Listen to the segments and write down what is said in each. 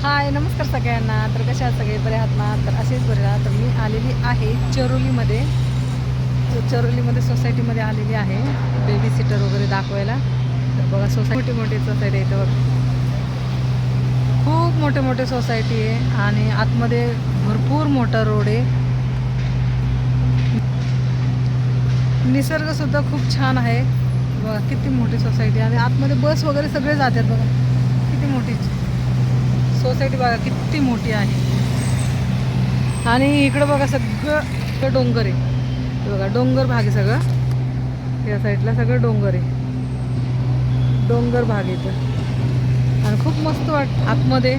हाय नमस्कार सगळ्यांना. तर कशा आहात सगळे, बरे आहात ना? तर असेच बरे आहात. तर मी आलेली आहे चरोलीमध्ये. चरोलीमध्ये सोसायटीमध्ये आलेली आहे बेबी सिटर वगैरे दाखवायला. तर बघा सोसायटी मोठी सोसायटी आहे. तर खूप मोठे मोठे सोसायटी आहे आणि आतमध्ये भरपूर मोठा रोड आहे. निसर्गसुद्धा खूप छान आहे. बघा किती मोठी सोसायटी आणि आतमध्ये बस वगैरे सगळे जातात. बघा किती मोठी सोसायटी, बघा किती मोठी आहे. आणि इकडं बघा सगळं डोंगर आहे. बघा डोंगर भाग आहे सगळं. या साईडला सगळं डोंगर आहे, डोंगर भाग इथं आणि खूप मस्त आतमध्ये.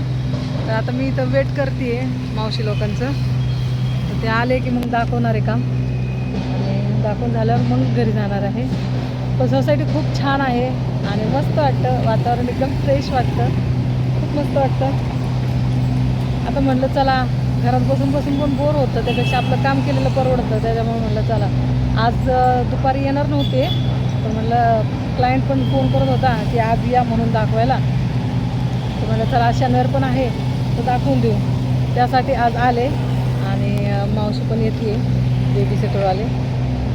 तर आता मी इथं वेट करते मावशी लोकांचं. तर ते आले की मग दाखवणार आहे काम आणि दाखवून झाल्यावर मग घरी जाणार आहे. पण सोसायटी खूप छान आहे आणि मस्त वाटतं. वातावरण एकदम फ्रेश वाटतं, खूप मस्त वाटतं. आता म्हटलं चला, घरात बसून बसून पण बोर होतं, त्यापेक्षा आपलं काम केलेलं परवडतं. त्याच्यामुळे म्हटलं चला, आज दुपारी येणार नव्हते पण म्हटलं क्लायंट पण फोन करत होता की आज या म्हणून दाखवायला. तर म्हटलं चला आज शनिवार पण आहे तर दाखवून देऊ, त्यासाठी आज आले. आणि मावशी पण येते बेबी सिटरवाले.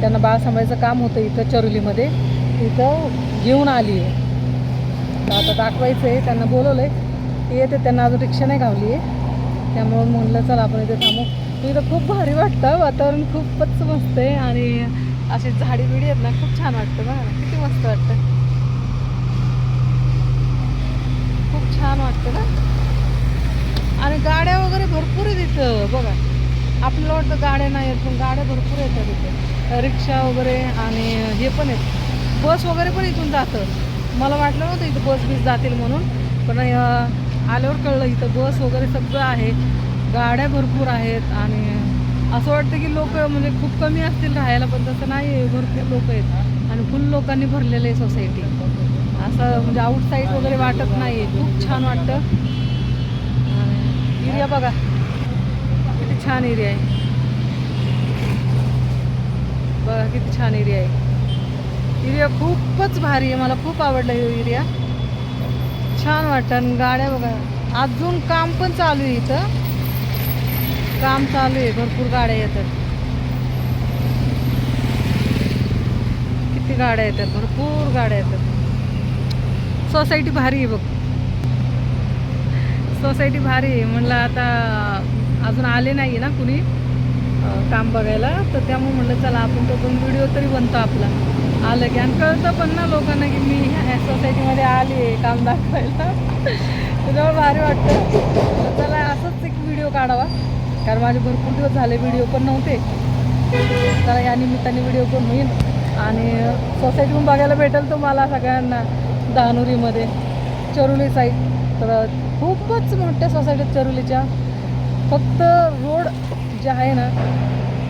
त्यांना बाळ सांभाळायचं काम होतं इथं चरोलीमध्ये, तिथं घेऊन आली आहे. तर आता दाखवायचं आहे, त्यांना बोलवलं आहे ते येते. त्यांना अजून रिक्षा नाही गावली आहे, त्यामुळं म्हणलं चला आपण इथे थांबू. इथं खूप भारी वाटतं, वातावरण खूपच मस्त आहे आणि अशी झाडी बिडी आहेत ना, खूप छान वाटतं. बघा ना किती मस्त वाटतं, खूप छान वाटतं ना. आणि गाड्या वगैरे भरपूर आहेत इथं. बघा आपल्याला वाटतं गाड्या नाही आहेत पण गाड्या भरपूर येतात इथं, रिक्षा वगैरे. आणि हे पण आहेत, बस वगैरे पण इथून जातं. मला वाटलं नव्हतं इथं बस बीस जातील म्हणून, पण आल्यावर कळलं इथं बस वगैरे सगळं आहे, गाड्या भरपूर आहेत. आणि असं वाटतं की लोक म्हणजे खूप कमी असतील राहायला, पण तसं नाही आहे, भरपूर लोक आहेत आणि फुल लोकांनी भरलेलं आहे सोसायटी. असं म्हणजे आउटसाईड वगैरे वाटत नाही आहे, खूप छान वाटतं. एरिया बघा किती छान एरिया आहे. बघा किती छान एरिया आहे. एरिया खूपच भारी आहे, मला खूप आवडला एरिया, छान वाटतं. आणि गाड्या बघा, अजून काम पण चालू आहे इथं, काम चालू आहे, भरपूर गाड्या येतात, किती गाड्या येतात, भरपूर गाड्या येतात. सोसायटी भारी आहे बघ, सोसायटी भारी आहे. म्हणलं आता अजून आले नाही ना कुणी काम बघायला, तर त्यामुळे म्हटलं चला आपण तो पण व्हिडिओ तरी बनतो आपला. आलं की आणि कळतं पण ना लोकांना की मी ह्या सोसायटीमध्ये आली आहे काम दाखवायला. त्याच्यामुळे भारी वाटतं. चला असंच एक व्हिडिओ काढावा, कारण माझे भरपूर दिवस झाले व्हिडिओ पण नव्हते. चला या निमित्ताने व्हिडिओ पण होईल आणि सोसायटी पण बघायला भेटेल तुम्हाला सगळ्यांना. धानुरीमध्ये चरोली साईड तर खूपच मोठ्या सोसायटीत चरोलीच्या. फक्त रोड जे आहे ना,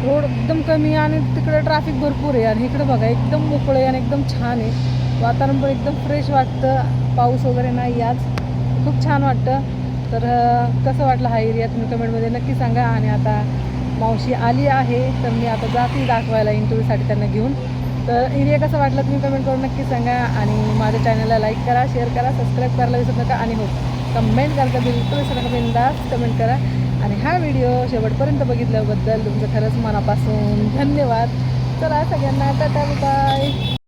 रोड एकदम कमी आणि तिकडे ट्रॅफिक भरपूर आहे. आणि इकडे बघा एकदम मोकळं आहे आणि एकदम छान आहे, वातावरण पण एकदम फ्रेश वाटतं. पाऊस वगैरे नाही आज, खूप छान वाटतं. तर कसं वाटलं हा एरिया तुम्ही कमेंटमध्ये नक्की सांगा. आणि आता मावशी आली आहे तर मी आता जाते दाखवायला इंटरव्ह्यूसाठी त्यांना घेऊन. तर एरिया कसा वाटला तुम्ही कमेंट करून नक्की सांगा. आणि माझ्या चॅनलला लाईक करा, शेअर करा, सबस्क्राईब करायला विसरू नका. आणि हो, कमेंट करता बिलकुल विसरू नका, बिनधास्त कमेंट करा. आणि हा व्हिडिओ शेवटपर्यंत बघितल्याबद्दल तुमचं खरंच मनापासून धन्यवाद. चला सगळ्यांना टाटा बाय.